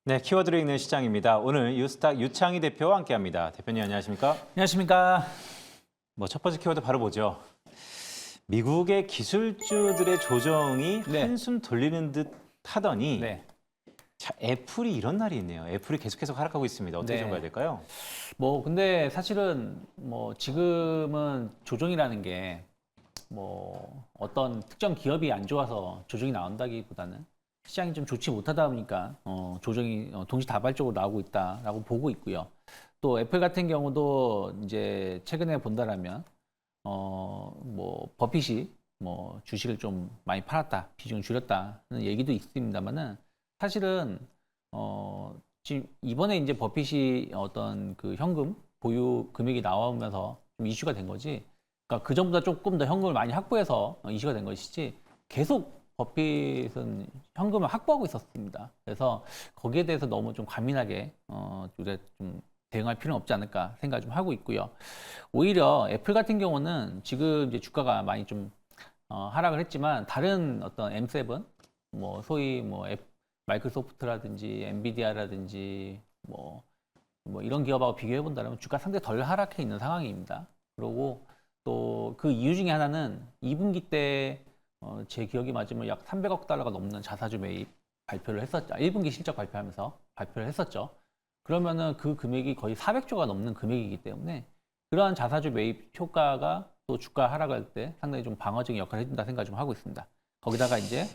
네, 키워드로 읽는 시장입니다. 오늘 유스탁 유창희 대표와 함께합니다. 대표님 안녕하십니까? 안녕하십니까. 첫 번째 키워드 바로 보죠. 미국의 기술주들의 조정이 네. 한숨 돌리는 듯 하더니 네. 자, 애플이 이런 날이 있네요. 애플이 계속해서 하락하고 있습니다. 어떻게 네. 좀 봐야 될까요? 근데 사실은 지금은 조정이라는 게 어떤 특정 기업이 안 좋아서 조정이 나온다기보다는 시장이 좀 좋지 못하다 보니까 조정이 동시다발적으로 나오고 있다라고 보고 있고요. 또 애플 같은 경우도 이제 최근에 본다라면 버핏이 주식을 좀 많이 팔았다, 비중을 줄였다는 얘기도 있습니다만은 사실은 지금 이번에 이제 버핏이 어떤 그 현금 보유 금액이 나오면서 좀 이슈가 된 거지. 그러니까 그 전보다 조금 더 현금을 많이 확보해서 이슈가 된 것이지 계속 버핏은 현금을 확보하고 있었습니다. 그래서 거기에 대해서 너무 좀 과민하게 우리가 좀 대응할 필요는 없지 않을까 생각을 좀 하고 있고요. 오히려 애플 같은 경우는 지금 이제 주가가 많이 좀 하락을 했지만 다른 어떤 M7 소위 마이크로소프트라든지 엔비디아라든지 이런 기업하고 비교해 본다면 주가 상당히 덜 하락해 있는 상황입니다. 그리고 또 그 이유 중에 하나는 2분기 때 제 기억이 맞으면 약 300억 달러가 넘는 자사주 매입 발표를 했었죠. 1분기 실적 발표하면서 발표를 했었죠. 그러면은 그 금액이 거의 400조가 넘는 금액이기 때문에 그러한 자사주 매입 효과가 또 주가 하락할 때 상당히 좀 방어적인 역할을 해준다 생각 좀 하고 있습니다. 거기다가 이제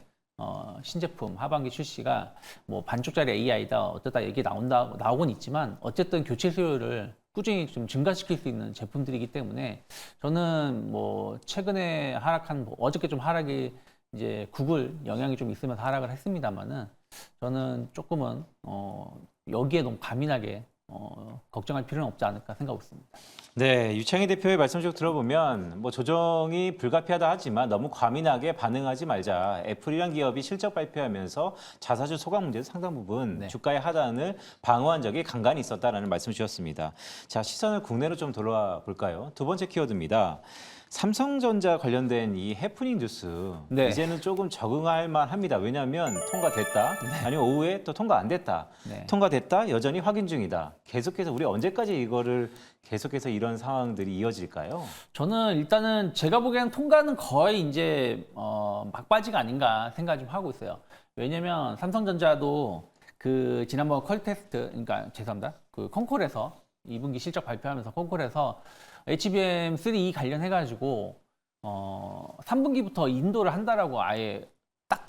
신제품 하반기 출시가 반쪽짜리 AI다 어쩌다 얘기 나오곤 있지만 어쨌든 교체 수요를 꾸준히 좀 증가시킬 수 있는 제품들이기 때문에 저는 최근에 하락한 어저께 좀 하락이 이제 구글 영향이 좀 있으면서 하락을 했습니다만은 저는 조금은 여기에 너무 과민하게 걱정할 필요는 없지 않을까 생각하고 있습니다. 네, 유창희 대표의 말씀 쭉 들어보면 조정이 불가피하다 하지만 너무 과민하게 반응하지 말자. 애플이란 기업이 실적 발표하면서 자사주 소각 문제도 상당 부분 네. 주가의 하단을 방어한 적이 간간히 있었다라는 말씀 주셨습니다. 자, 시선을 국내로 좀 돌아와 볼까요? 두 번째 키워드입니다. 삼성전자 관련된 이 해프닝 뉴스 네. 이제는 조금 적응할 만합니다. 왜냐하면 통과됐다, 아니면 오후에 또 통과 안 됐다, 네. 통과됐다 여전히 확인 중이다. 계속해서 우리 언제까지 이거를 계속해서 이런 상황들이 이어질까요? 저는 일단은 제가 보기에는 통과는 거의 이제 막바지가 아닌가 생각 좀 하고 있어요. 왜냐면 삼성전자도 그 지난번 컬 테스트, 그러니까 죄송합니다. 그 콩콜에서 2분기 실적 발표하면서 콩콜에서 HBM3E 관련해가지고 3분기부터 인도를 한다라고 아예 딱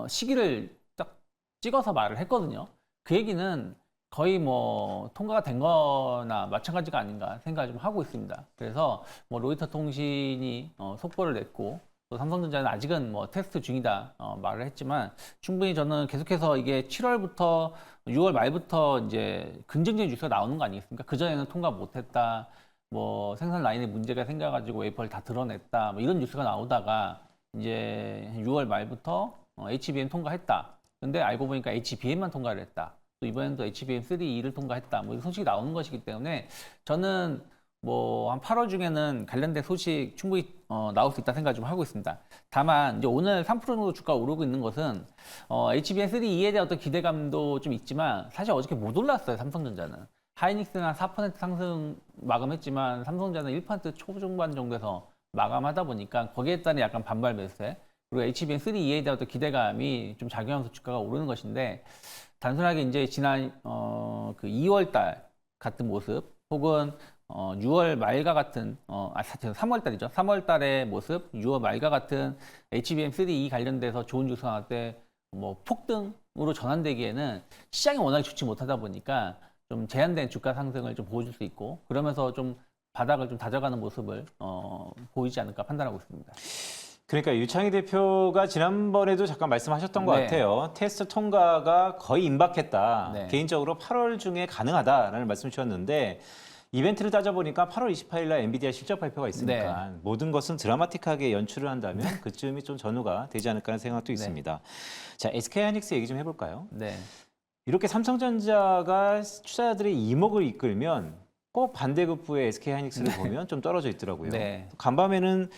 시기를 딱 찍어서 말을 했거든요. 그 얘기는 거의 통과가 된 거나 마찬가지가 아닌가 생각을 좀 하고 있습니다. 그래서 로이터 통신이 속보를 냈고 또 삼성전자는 아직은 테스트 중이다 말을 했지만 충분히 저는 계속해서 이게 7월부터 6월 말부터 이제 긍정적인 뉴스가 나오는 거 아니겠습니까? 그전에는 통과 못했다. 생산 라인에 문제가 생겨가지고 웨이퍼를 다 드러냈다. 이런 뉴스가 나오다가 이제 6월 말부터 HBM 통과했다. 근데 알고 보니까 HBM만 통과를 했다. 또 이번에는 또 HBM3E를 통과했다. 이런 소식이 나오는 것이기 때문에 저는 한 8월 중에는 관련된 소식 충분히 나올 수 있다 생각 좀 하고 있습니다. 다만 이제 오늘 3% 정도 주가가 오르고 있는 것은 HBM3E에 대한 어떤 기대감도 좀 있지만 사실 어저께 못 올랐어요. 삼성전자는. 하이닉스는 4% 상승 마감했지만 삼성전자는 1% 초중반 정도에서 마감하다 보니까 거기에 따른 약간 반발 매수세 그리고 HBM3E에 대한 어떤 기대감이 좀 작용하면서 주가가 오르는 것인데 단순하게 이제 지난 그 2월 달 같은 모습 혹은 6월 말과 같은 3월 달이죠. 3월 달의 모습, 6월 말과 같은 HBM3E 관련돼서 좋은 뉴스가 나올 때 폭등으로 전환되기에는 시장이 워낙에 좋지 못하다 보니까 좀 제한된 주가 상승을 좀 보여줄 수 있고 그러면서 좀 바닥을 좀 다져가는 모습을 보이지 않을까 판단하고 있습니다. 그러니까 유창희 대표가 지난번에도 잠깐 말씀하셨던 것 네. 같아요. 테스트 통과가 거의 임박했다. 네. 개인적으로 8월 중에 가능하다라는 말씀 주셨는데 이벤트를 따져보니까 8월 28일 날 엔비디아 실적 발표가 있으니까 모든 것은 드라마틱하게 연출을 한다면 그쯤이 좀 전후가 되지 않을까 하는 생각도 있습니다. 자, SK하이닉스 얘기 좀 해볼까요? 네. 이렇게 삼성전자가 투자자들의 이목을 이끌면 꼭 반대급부의 SK하이닉스를 보면 좀 떨어져 있더라고요. 네. 간밤에는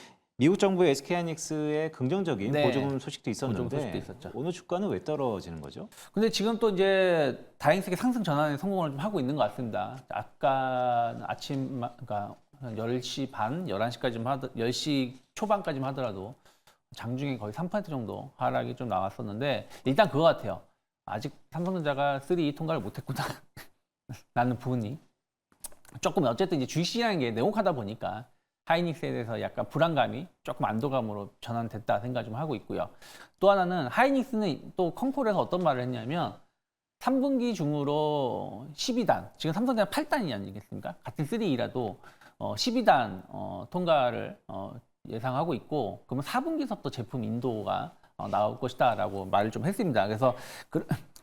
미국 정부의 SK하이닉스의 긍정적인 네. 보조금 소식도 있었는데 보조금 소식도 있었죠. 오늘 주가는 왜 떨어지는 거죠? 근데 지금 또 이제 다행스럽게 상승 전환에 성공을 좀 하고 있는 것 같습니다. 아까 아침, 그러니까 한 10시 반, 11시까지만 10시 초반까지만 하더라도 장중에 거의 3% 정도 하락이 좀 나왔었는데 일단 그거 같아요. 아직 삼성전자가 3 통과를 못했구나 라는 부분이 조금 어쨌든 이제 주식시장이 게 냉혹하다 보니까 하이닉스에 대해서 약간 불안감이 조금 안도감으로 전환됐다 생각 좀 하고 있고요. 또 하나는 하이닉스는 또 컨콜에서 어떤 말을 했냐면 3분기 중으로 12단, 지금 삼성전자 8단이 아니겠습니까? 같은 3E라도 12단 통과를 예상하고 있고 그러면 4분기서부터 제품 인도가 나올 것이다라고 말을 좀 했습니다. 그래서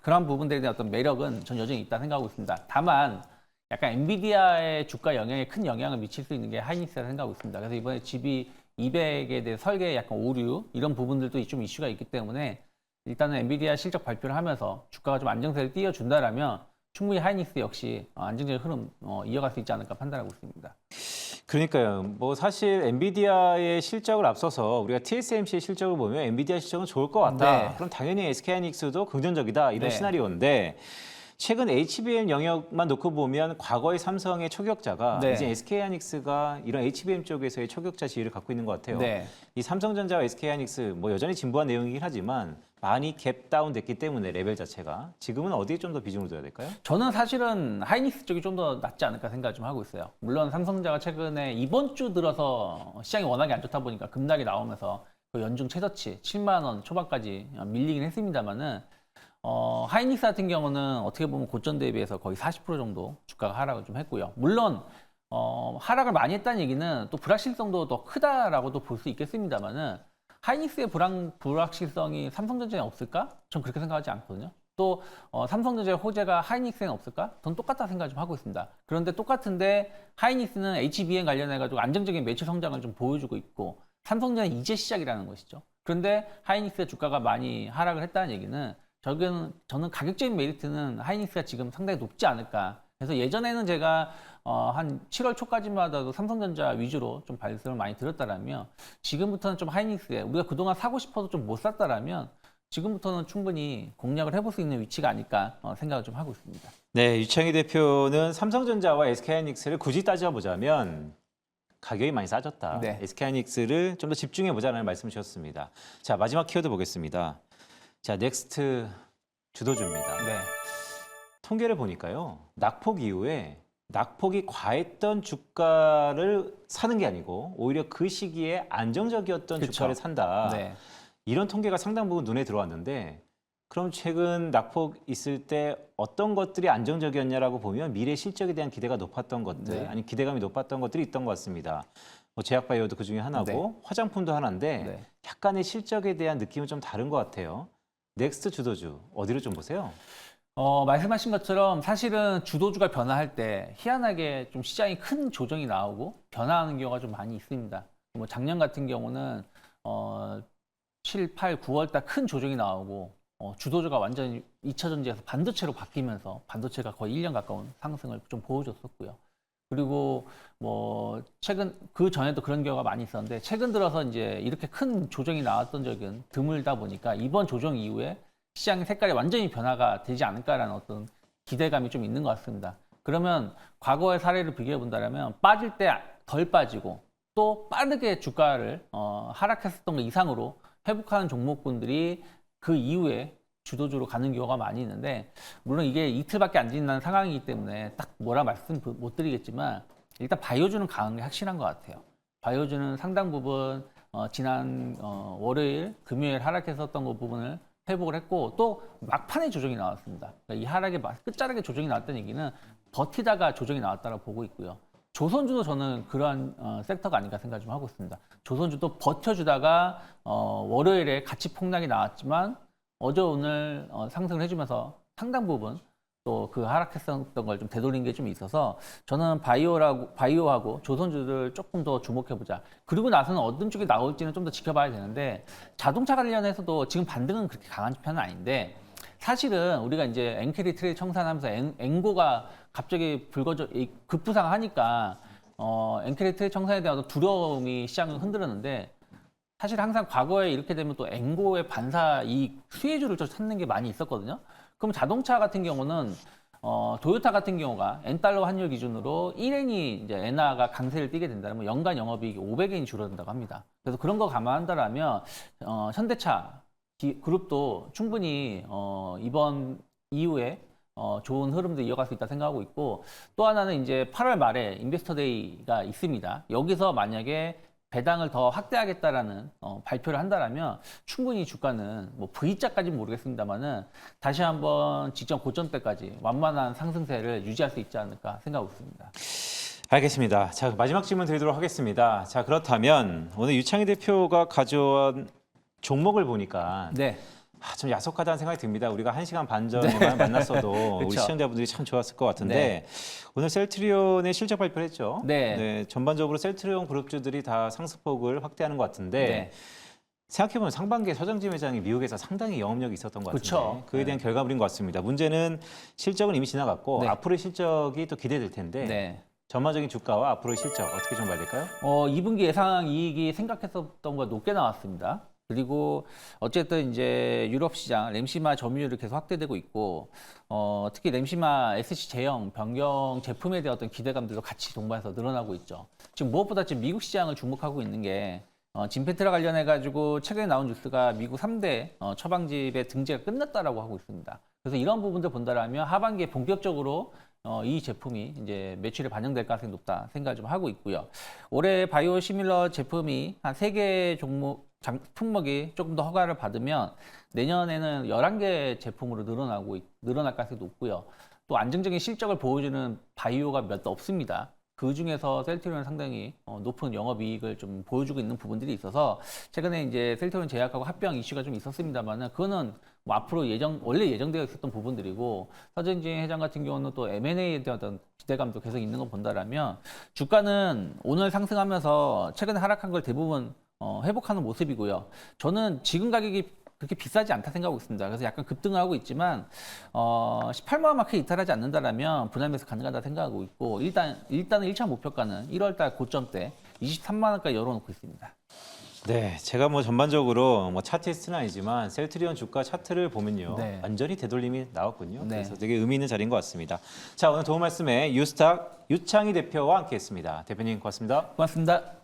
그런 부분들에 대한 어떤 매력은 전 여전히 있다 생각하고 있습니다. 다만 약간 엔비디아의 주가 영향에 큰 영향을 미칠 수 있는 게 하이닉스라 생각하고 있습니다. 그래서 이번에 GB200에 대해 설계 약간 오류 이런 부분들도 좀 이슈가 있기 때문에 일단은 엔비디아 실적 발표를 하면서 주가가 좀 안정세를 띄워준다라면 충분히 하이닉스 역시 안정적인 흐름 이어갈 수 있지 않을까 판단하고 있습니다. 그러니까요. 뭐 사실 엔비디아의 실적을 앞서서 우리가 TSMC의 실적을 보면 엔비디아 실적은 좋을 것 같다. 네. 그럼 당연히 SK하이닉스도 긍정적이다. 이런 네. 시나리오인데 최근 HBM 영역만 놓고 보면 과거의 삼성의 초격자가 네. 이제 SK하이닉스가 이런 HBM 쪽에서의 초격자 지위를 갖고 있는 것 같아요. 네. 이 삼성전자와 SK하이닉스 뭐 여전히 진부한 내용이긴 하지만 많이 갭 다운 됐기 때문에 레벨 자체가 지금은 어디에 좀 더 비중을 둬야 될까요? 저는 사실은 하이닉스 쪽이 좀 더 낫지 않을까 생각 좀 하고 있어요. 물론 삼성전자가 최근에 이번 주 들어서 시장이 워낙에 안 좋다 보니까 급락이 나오면서 그 연중 최저치 7만 원 초반까지 밀리긴 했습니다만은 하이닉스 같은 경우는 어떻게 보면 고점 대비해서 거의 40% 정도 주가가 하락을 좀 했고요. 물론 하락을 많이 했다는 얘기는 또 불확실성도 더 크다라고도 볼 수 있겠습니다만은 하이닉스의 불확실성이 삼성전자에 없을까? 전 그렇게 생각하지 않거든요. 또 삼성전자의 호재가 하이닉스에는 없을까? 전 똑같다 생각 좀 하고 있습니다. 그런데 똑같은데 하이닉스는 HBM 관련해가지고 안정적인 매출 성장을 좀 보여주고 있고 삼성전자는 이제 시작이라는 것이죠. 그런데 하이닉스의 주가가 많이 하락을 했다는 얘기는 저는 가격적인 메리트는 하이닉스가 지금 상당히 높지 않을까. 그래서 예전에는 제가 한 7월 초까지만 하더라도 삼성전자 위주로 좀 말씀을 많이 드렸다라면 지금부터는 좀 하이닉스에 우리가 그동안 사고 싶어도 좀 못 샀다라면 지금부터는 충분히 공략을 해볼 수 있는 위치가 아닐까 생각을 좀 하고 있습니다. 네, 유창희 대표는 삼성전자와 SK하이닉스를 굳이 따져보자면 가격이 많이 싸졌다. 네. SK하이닉스를 좀 더 집중해 보자는 말씀 주셨습니다. 자, 마지막 키워드 보겠습니다. 자, 넥스트 주도주입니다. 네. 통계를 보니까요. 낙폭 이후에 낙폭이 과했던 주가를 사는 게 아니고 오히려 그 시기에 안정적이었던 그쵸. 주가를 산다. 네. 이런 통계가 상당 부분 눈에 들어왔는데 그럼 최근 낙폭 있을 때 어떤 것들이 안정적이었냐라고 보면 미래 실적에 대한 기대가 높았던 것들, 네. 아니 기대감이 높았던 것들이 있던 것 같습니다. 뭐 제약바이오도 그 중에 하나고 네. 화장품도 하나인데 네. 약간의 실적에 대한 느낌은 좀 다른 것 같아요. 넥스트 주도주 어디로 좀 보세요? 말씀하신 것처럼 사실은 주도주가 변화할 때 희한하게 좀 시장이 큰 조정이 나오고 변화하는 경우가 좀 많이 있습니다. 뭐 작년 같은 경우는 7, 8, 9월 달 큰 조정이 나오고 주도주가 완전히 2차 전지에서 반도체로 바뀌면서 반도체가 거의 1년 가까운 상승을 좀 보여줬었고요. 그리고 뭐 최근 그 전에도 그런 경우가 많이 있었는데 최근 들어서 이제 이렇게 큰 조정이 나왔던 적은 드물다 보니까 이번 조정 이후에 시장의 색깔이 완전히 변화가 되지 않을까라는 어떤 기대감이 좀 있는 것 같습니다. 그러면 과거의 사례를 비교해 본다면 빠질 때 덜 빠지고 또 빠르게 주가를 하락했었던 것 이상으로 회복하는 종목군들이 그 이후에 주도주로 가는 경우가 많이 있는데 물론 이게 이틀밖에 안 지난 상황이기 때문에 딱 뭐라 말씀 못 드리겠지만 일단 바이오주는 강한 게 확실한 것 같아요. 바이오주는 상당 부분 지난 월요일, 금요일 하락했었던 그 부분을 회복을 했고 또 막판에 조정이 나왔습니다. 그러니까 이 하락의 끝자락에 조정이 나왔다는 얘기는 버티다가 조정이 나왔다고 보고 있고요. 조선주도 저는 그러한 섹터가 아닌가 생각 좀 하고 있습니다. 조선주도 버텨주다가 월요일에 같이 폭락이 나왔지만 어제 오늘 상승을 해주면서 상당 부분 또 그 하락했었던 걸 좀 되돌린 게 좀 있어서 저는 바이오하고 조선주를 조금 더 주목해보자. 그리고 나서는 어떤 쪽이 나올지는 좀 더 지켜봐야 되는데 자동차 관련해서도 지금 반등은 그렇게 강한 편은 아닌데 사실은 우리가 이제 엔캐리 트레이드 청산하면서 엔고가 갑자기 급부상하니까 엔캐리 트레이드 청산에 대한 두려움이 시장을 흔들었는데 사실 항상 과거에 이렇게 되면 또 엔고의 반사 이 수혜주를 좀 찾는 게 많이 있었거든요. 그럼 자동차 같은 경우는 도요타 같은 경우가 엔달러 환율 기준으로 1엔이 이제 엔화가 강세를 띠게 된다면 연간 영업이익이 500엔이 줄어든다고 합니다. 그래서 그런 거 감안한다라면 현대차 그룹도 충분히 이번 이후에 좋은 흐름도 이어갈 수 있다 생각하고 있고, 또 하나는 이제 8월 말에 인베스터 데이가 있습니다. 여기서 만약에 배당을 더 확대하겠다라는 발표를 한다라면 충분히 주가는 뭐 V자까지는 모르겠습니다만은 다시 한번 직전 고점 때까지 완만한 상승세를 유지할 수 있지 않을까 생각하고 있습니다. 알겠습니다. 자, 마지막 질문 드리도록 하겠습니다. 자, 그렇다면 오늘 유창희 대표가 가져온 종목을 보니까 네. 좀 야속하다는 생각이 듭니다. 우리가 1시간 반 전에만 만났어도 우리 그쵸. 시청자분들이 참 좋았을 것 같은데 네. 오늘 셀트리온의 실적 발표를 했죠. 네. 전반적으로 셀트리온 그룹주들이 다 상승폭을 확대하는 것 같은데 네. 생각해보면 상반기에 서정진 회장이 미국에서 상당히 영업력이 있었던 것 같은데 그쵸. 그에 대한 결과물인 것 같습니다. 문제는 실적은 이미 지나갔고 네. 앞으로의 실적이 또 기대될 텐데 네. 전반적인 주가와 앞으로의 실적 어떻게 좀 봐야 될까요? 2분기 예상 이익이 생각했었던 것보다 높게 나왔습니다. 그리고 어쨌든 이제 유럽 시장 램시마 점유율이 계속 확대되고 있고, 특히 램시마 SC 제형 변경 제품에 대한 어떤 기대감들도 같이 동반해서 늘어나고 있죠. 지금 무엇보다 지금 미국 시장을 주목하고 있는 게 진페트라 관련해 가지고 최근에 나온 뉴스가 미국 3대 처방집의 등재가 끝났다라고 하고 있습니다. 그래서 이런 부분들 본다라면 하반기에 본격적으로 이 제품이 이제 매출에 반영될 가능성이 높다 생각을 좀 하고 있고요. 올해 바이오 시밀러 제품이 한 3개 종목 품목이 조금 더 허가를 받으면 내년에는 11개 제품으로 늘어날 가능성이 높고요. 또 안정적인 실적을 보여주는 바이오가 몇 없습니다. 그 중에서 셀트리온은 상당히 높은 영업이익을 좀 보여주고 있는 부분들이 있어서 최근에 이제 셀트리온 제약하고 합병 이슈가 좀 있었습니다만은 그거는 뭐 앞으로 원래 예정되어 있었던 부분들이고, 서정진 회장 같은 경우는 또 M&A에 대한 어떤 기대감도 계속 있는 거 본다라면 주가는 오늘 상승하면서 최근에 하락한 걸 대부분 회복하는 모습이고요. 저는 지금 가격이 그렇게 비싸지 않다 생각하고 있습니다. 그래서 약간 급등을 하고 있지만 18만 원 마크에 이탈하지 않는다라면 분할 매수 가능하다 생각하고 있고, 일단은 1차 목표가는 1월달 고점 때 23만 원까지 열어놓고 있습니다. 네, 제가 뭐 전반적으로 뭐 차트리스트는 아니지만 셀트리온 주가 차트를 보면요, 네. 완전히 되돌림이 나왔군요. 네. 그래서 되게 의미 있는 자리인 것 같습니다. 자, 오늘 도움 말씀에 유스탁 유창희 대표와 함께했습니다. 대표님 고맙습니다. 고맙습니다.